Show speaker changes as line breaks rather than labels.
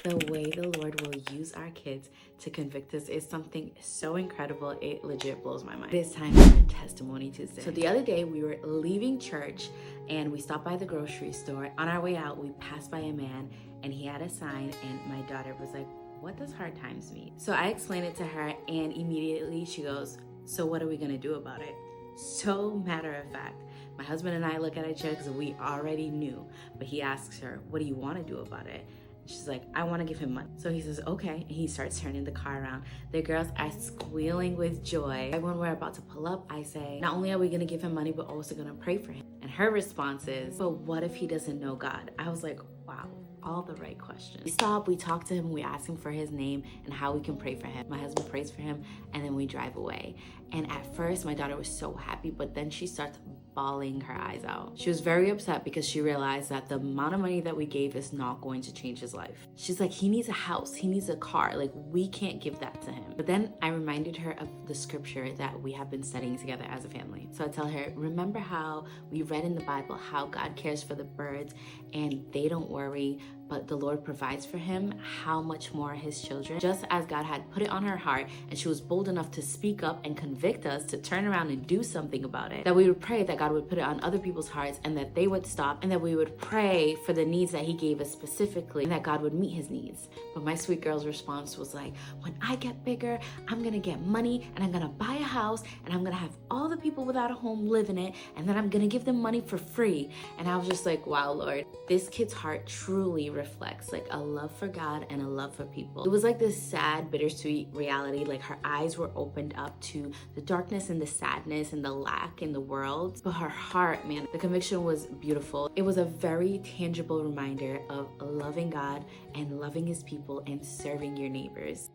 The way the Lord will use our kids to convict us is something so incredible. It legit blows my mind. It's time for Testimony Tuesday. So the other day we were leaving church and we stopped by the grocery store. On our way out, we passed by a man and he had a sign, and my daughter was like, "What does hard times mean?" So I explained it to her, and immediately she goes, "So what are we gonna do about it?" So matter of fact, my husband and I look at each other because we already knew, but he asks her, "What do you want to do about it?" She's like, "I want to give him money." So he says, "Okay." And he starts turning the car around. The girls are squealing with joy. When we're about to pull up, I say, "Not only are we going to give him money, but also going to pray for him." And her response is, "But what if he doesn't know God?" I was like, wow, all the right questions. We stop, we talk to him, we ask him for his name and how we can pray for him. My husband prays for him, and then we drive away. And at first, my daughter was so happy, but then she starts bawling her eyes out. She was very upset because she realized that the amount of money that we gave is not going to change his life. She's like, he needs a house, he needs a car, like we can't give that to him. But then I reminded her of the scripture that we have been studying together as a family. So I tell her, remember how we read in the Bible how God cares for the birds and they don't worry, but the Lord provides for him. How much more his children? Just as God had put it on her heart and she was bold enough to speak up and convict us to turn around and do something about it, that we would pray that God would put it on other people's hearts and that they would stop, and that we would pray for the needs that he gave us specifically and that God would meet his needs. But my sweet girl's response was like, when I get bigger, I'm gonna get money and I'm gonna buy a house and I'm gonna have all the people without a home live in it, and then I'm gonna give them money for free. And I was just like, wow, Lord, this kid's heart truly reflects like a love for God and a love for people. It was like this sad, bittersweet reality. Like her eyes were opened up to the darkness and the sadness and the lack in the world. But her heart, man, the conviction was beautiful. It was a very tangible reminder of loving God and loving his people and serving your neighbors.